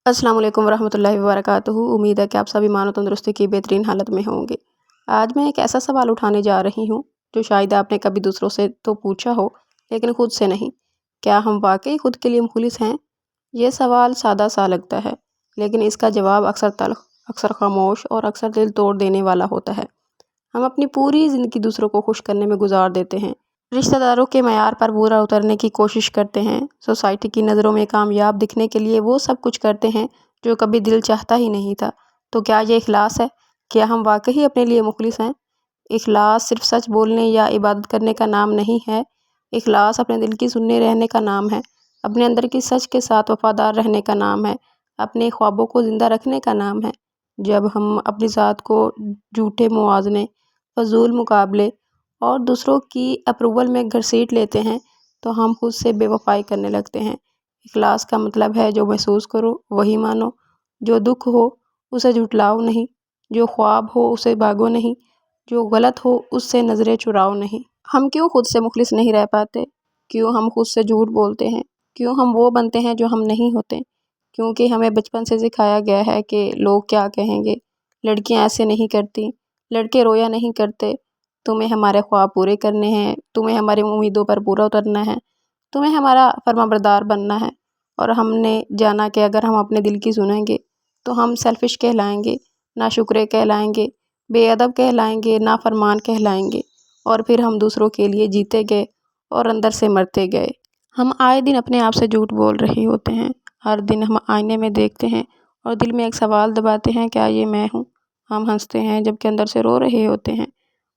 अस्सलाम वालेकुम रहमतुल्लाहि वबरकातुहू। उम्मीद है कि आप सभी मान और तंदुरुस्ती की बेहतरीन हालत में होंगे। आज मैं एक ऐसा सवाल उठाने जा रही हूँ जो शायद आपने कभी दूसरों से तो पूछा हो लेकिन खुद से नहीं। क्या हम वाकई खुद के लिए मुखलिस हैं? ये सवाल सादा सा लगता है लेकिन इसका जवाब अक्सर तल्ख, अक्सर खामोश और अक्सर दिल तोड़ देने वाला होता है। हम अपनी पूरी ज़िंदगी दूसरों को खुश करने में गुजार देते हैं, रिश्तेदारों के मयार पर पूरा उतरने की कोशिश करते हैं, सोसाइटी की नज़रों में कामयाब दिखने के लिए वो सब कुछ करते हैं जो कभी दिल चाहता ही नहीं था। तो क्या ये इखलास है? क्या हम वाकई अपने लिए मुखलिस हैं? इखलास सिर्फ सच बोलने या इबादत करने का नाम नहीं है। इखलास अपने दिल की सुनने रहने का नाम है, अपने अंदर की सच के साथ वफादार रहने का नाम है, अपने ख्वाबों को ज़िंदा रखने का नाम है। जब हम अपनी ज़ात को झूठे मुवाज़ने, फ़ज़ूल मुकाबले और दूसरों की अप्रूवल में घसीट लेते हैं तो हम खुद से बेवफ़ाई करने लगते हैं। इखलास का मतलब है जो महसूस करो वही मानो, जो दुख हो उसे झुठलाओ नहीं, जो ख्वाब हो उसे भागो नहीं, जो गलत हो उससे नज़रें चुराओ नहीं। हम क्यों खुद से मुखलिस नहीं रह पाते? क्यों हम खुद से झूठ बोलते हैं? क्यों हम वो बनते हैं जो हम नहीं होते? क्योंकि हमें बचपन से सिखाया गया है कि लोग क्या कहेंगे, लड़कियां ऐसे नहीं करती, लड़के रोया नहीं करते, तुम्हें हमारे ख्वाब पूरे करने हैं, तुम्हें हमारी उम्मीदों पर पूरा उतरना है, तुम्हें हमारा फर्माबरदार बनना है। और हमने जाना कि अगर हम अपने दिल की सुनेंगे तो हम सेल्फिश कहलाएंगे, नाशुक्रे कहलाएंगे, बेअदब कहलाएंगे, नाफरमान कहलाएंगे। और फिर हम दूसरों के लिए जीते गए और अंदर से मरते गए। हम आए दिन अपने आप से झूठ बोल रहे होते हैं। हर दिन हम आईने में देखते हैं और दिल में एक सवाल दबाते हैं, क्या ये मैं हूँ? हम हंसते हैं जबकि अंदर से रो रहे होते हैं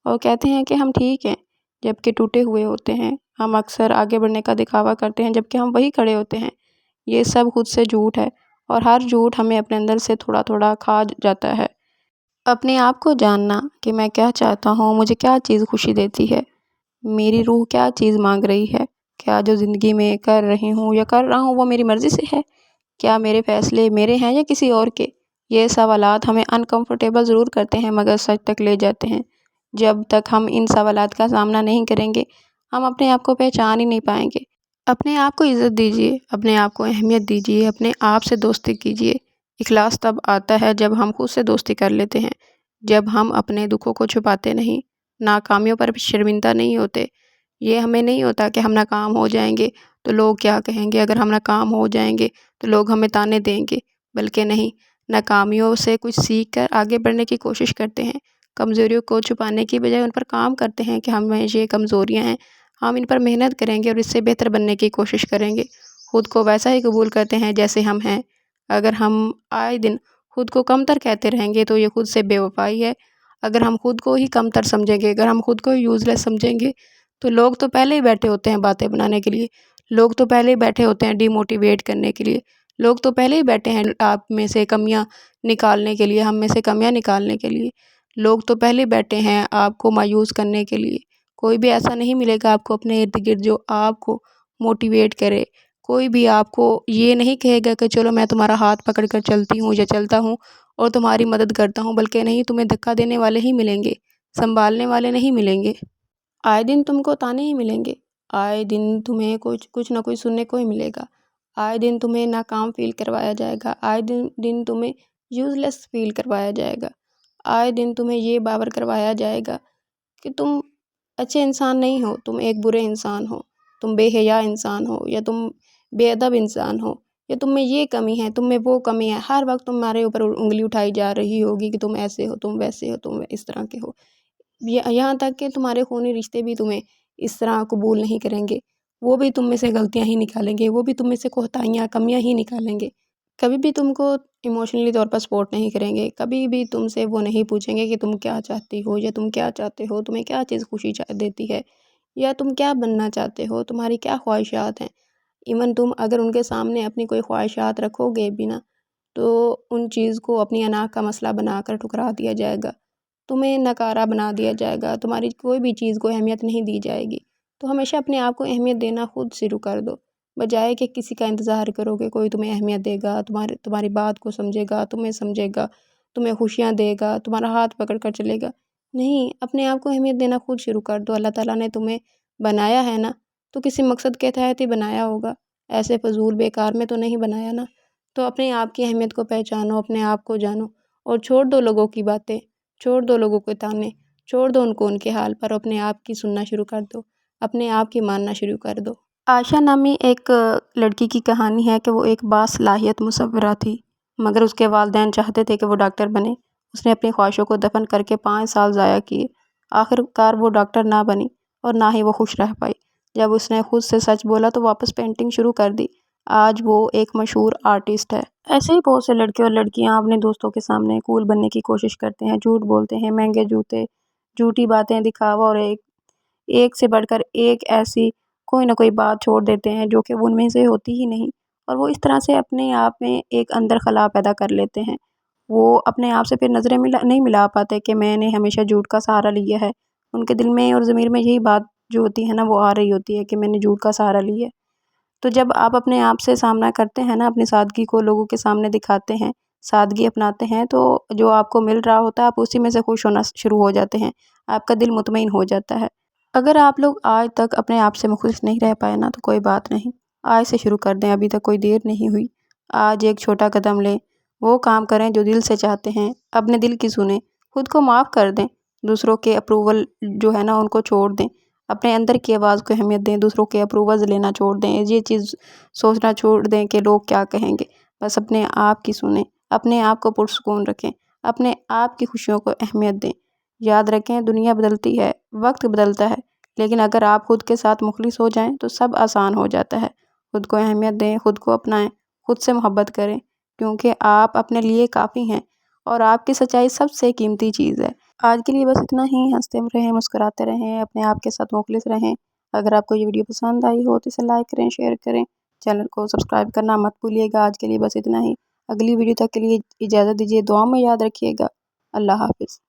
और कहते हैं कि हम ठीक हैं जबकि टूटे हुए होते हैं। हम अक्सर आगे बढ़ने का दिखावा करते हैं जबकि हम वहीं खड़े होते हैं। ये सब खुद से झूठ है और हर झूठ हमें अपने अंदर से थोड़ा थोड़ा खा जाता है। अपने आप को जानना कि मैं क्या चाहता हूँ, मुझे क्या चीज़ खुशी देती है, मेरी रूह क्या चीज़ मांग रही है, क्या जो ज़िंदगी में कर रही हूँ या कर रहा हूँ वो मेरी मर्ज़ी से है, क्या मेरे फ़ैसले मेरे हैं या किसी और के। ये सवालात हमें अनकंफर्टेबल ज़रूर करते हैं मगर सच तक ले जाते हैं। जब तक हम इन सवालात का सामना नहीं करेंगे हम अपने आप को पहचान ही नहीं पाएंगे। अपने आप को इज़्ज़त दीजिए, अपने आप को अहमियत दीजिए, अपने आप से दोस्ती कीजिए। इखलास तब आता है जब हम खुद से दोस्ती कर लेते हैं, जब हम अपने दुखों को छुपाते नहीं, नाकामियों पर भी शर्मिंदा नहीं होते। ये हमें नहीं होता कि हम नाकाम हो जाएंगे तो लोग क्या कहेंगे, अगर हम नाकाम हो जाएंगे तो लोग हमें ताने देंगे, बल्कि नहीं, नाकामियों से कुछ सीख कर आगे बढ़ने की कोशिश करते हैं। कमज़ोरियों को छुपाने की बजाय उन पर काम करते हैं कि हमें ये कमज़ोरियाँ हैं, हम इन पर मेहनत करेंगे और इससे बेहतर बनने की कोशिश करेंगे। खुद को वैसा ही कबूल करते हैं जैसे हम हैं। अगर हम आए दिन खुद को कमतर कहते रहेंगे तो ये खुद से बेवफाई है। अगर हम खुद को ही कमतर समझेंगे, अगर हम खुद को ही यूज़लेस समझेंगे तो लोग तो पहले ही बैठे होते हैं बातें बनाने के लिए, लोग तो पहले ही बैठे होते हैं डिमोटिवेट करने के लिए, लोग तो पहले ही बैठे हैं आप में से कमियां निकालने के लिए, हम में से कमियां निकालने के लिए, लोग तो पहले ही बैठे हैं आपको मायूस करने के लिए। कोई भी ऐसा नहीं मिलेगा आपको अपने इर्द गिर्द जो आपको मोटिवेट करे। कोई भी आपको ये नहीं कहेगा कि चलो मैं तुम्हारा हाथ पकड़ कर चलती हूँ या चलता हूँ और तुम्हारी मदद करता हूँ, बल्कि नहीं, तुम्हें धक्का देने वाले ही मिलेंगे, संभालने वाले नहीं मिलेंगे। आए दिन तुमको ताने ही मिलेंगे, आए दिन तुम्हें कुछ कुछ ना कुछ सुनने को ही मिलेगा, आए दिन तुम्हें नाकाम फील करवाया जाएगा, आए दिन दिन तुम्हें यूज़लेस फील करवाया जाएगा, आए दिन तुम्हें ये बावर करवाया जाएगा कि तुम अच्छे इंसान नहीं हो, तुम एक बुरे इंसान हो, तुम बेहया इंसान हो, या तुम बेअदब इंसान हो, या तुम में ये कमी है, तुम में वो कमी है। हर वक्त तुम्हारे ऊपर उंगली उठाई जा रही होगी कि तुम ऐसे हो, तुम वैसे हो, तुम इस तरह के हो। यहाँ तक कि तुम्हारे खूनी रिश्ते भी तुम्हें इस तरह कबूल नहीं करेंगे, वो भी तुम में से गलतियाँ ही निकालेंगे, वो भी तुम में से कोताहियाँ कमियाँ ही निकालेंगे। कभी भी तुमको इमोशनली तौर पर सपोर्ट नहीं करेंगे, कभी भी तुमसे वो नहीं पूछेंगे कि तुम क्या चाहती हो या तुम क्या चाहते हो, तुम्हें क्या चीज़ खुशी देती है या तुम क्या बनना चाहते हो, तुम्हारी क्या ख्वाहिशात हैं। इवन तुम अगर उनके सामने अपनी कोई ख्वाहिशात रखोगे भी ना तो उन चीज़ को अपनी अना का मसला बनाकर ठुकरा दिया जाएगा, तुम्हें नकारा बना दिया जाएगा, तुम्हारी कोई भी चीज़ को अहमियत नहीं दी जाएगी। तो हमेशा अपने आप को अहमियत देना खुद शुरू कर दो, बजाय कि किसी का इंतज़ार करो कि कोई तुम्हें अहमियत देगा, तुम्हारी बात को समझेगा, तुम्हें समझेगा, तुम्हें खुशियाँ देगा, तुम्हारा हाथ पकड़ कर चलेगा। नहीं, अपने आप को अहमियत देना खुद शुरू कर दो। अल्लाह ताला ने तुम्हें बनाया है ना, तो किसी मकसद के तहत ही बनाया होगा, ऐसे फ़ज़ूल बेकार में तो नहीं बनाया ना। تو اپنے آپ کی اہمیت کو پہچانو، اپنے آپ کو جانو اور چھوڑ دو لوگوں کی باتیں، چھوڑ دو لوگوں کے تانے، چھوڑ دو ان کے حال پر، اپنے آپ کی سننا شروع کر دو، اپنے آپ کی ماننا شروع کر دو۔ عائشہ نامی ایک لڑکی کی کہانی ہے کہ وہ ایک باصلاحیت مصورہ تھی، مگر اس کے والدین چاہتے تھے کہ وہ ڈاکٹر بنے۔ اس نے اپنی خواہشوں کو دفن کر کے 5 سال ضائع کیے۔ آخر کار وہ ڈاکٹر نہ بنی اور نہ ہی وہ خوش رہ پائی۔ جب اس نے خود سے سچ بولا تو واپس پینٹنگ شروع کر دی۔ آج وہ ایک مشہور آرٹسٹ ہے۔ ایسے ہی بہت سے لڑکے اور لڑکیاں اپنے دوستوں کے سامنے کول بننے کی کوشش کرتے ہیں، جھوٹ بولتے ہیں، مہنگے جوتے، جھوٹی باتیں، دکھاوا اور ایک سے بڑھ کر ایک ایسی کوئی نہ کوئی بات چھوڑ دیتے ہیں جو کہ ان میں سے ہوتی ہی نہیں، اور وہ اس طرح سے اپنے آپ میں ایک اندر خلا پیدا کر لیتے ہیں۔ وہ اپنے آپ سے پھر نظریں نہیں ملا پاتے کہ میں نے ہمیشہ جھوٹ کا سہارا لیا ہے۔ ان کے دل میں اور ضمیر میں یہی بات جو ہوتی ہے نا وہ آ رہی ہوتی ہے کہ میں نے جھوٹ کا سہارا لیا ہے۔ تو جب آپ اپنے آپ سے سامنا کرتے ہیں نا، اپنی سادگی کو لوگوں کے سامنے دکھاتے ہیں، سادگی اپناتے ہیں، تو جو آپ کو مل رہا ہوتا ہے آپ اسی میں سے خوش ہونا شروع ہو جاتے ہیں، آپ کا دل مطمئن ہو جاتا ہے۔ اگر آپ لوگ آج تک اپنے آپ سے مخلص نہیں رہ پائے نا تو کوئی بات نہیں، آج سے شروع کر دیں، ابھی تک کوئی دیر نہیں ہوئی۔ آج ایک چھوٹا قدم لیں، وہ کام کریں جو دل سے چاہتے ہیں، اپنے دل کی سنیں، خود کو معاف کر دیں، دوسروں کے اپروول جو ہے نا ان کو چھوڑ دیں، اپنے اندر کی آواز کو اہمیت دیں، دوسروں کے اپروولز لینا چھوڑ دیں، یہ چیز سوچنا چھوڑ دیں کہ لوگ کیا کہیں گے۔ بس اپنے آپ کی سنیں، اپنے آپ کو پرسکون رکھیں، اپنے آپ کی خوشیوں کو اہمیت دیں۔ یاد رکھیں دنیا بدلتی ہے، وقت بدلتا ہے، لیکن اگر آپ خود کے ساتھ مخلص ہو جائیں تو سب آسان ہو جاتا ہے۔ خود کو اہمیت دیں، خود کو اپنائیں، خود سے محبت کریں، کیونکہ آپ اپنے لیے کافی ہیں اور آپ کی سچائی سب سے قیمتی چیز ہے۔ آج کے لیے بس اتنا ہی۔ ہنستے رہیں، مسکراتے رہیں، اپنے آپ کے ساتھ مخلص رہیں۔ اگر آپ کو یہ ویڈیو پسند آئی ہو تو اسے لائک کریں، شیئر کریں، چینل کو سبسکرائب کرنا مت بھولیے گا۔ آج کے لیے بس اتنا ہی۔ اگلی ویڈیو تک کے لیے اجازت دیجیے، دعا میں یاد رکھیے گا۔ اللہ حافظ۔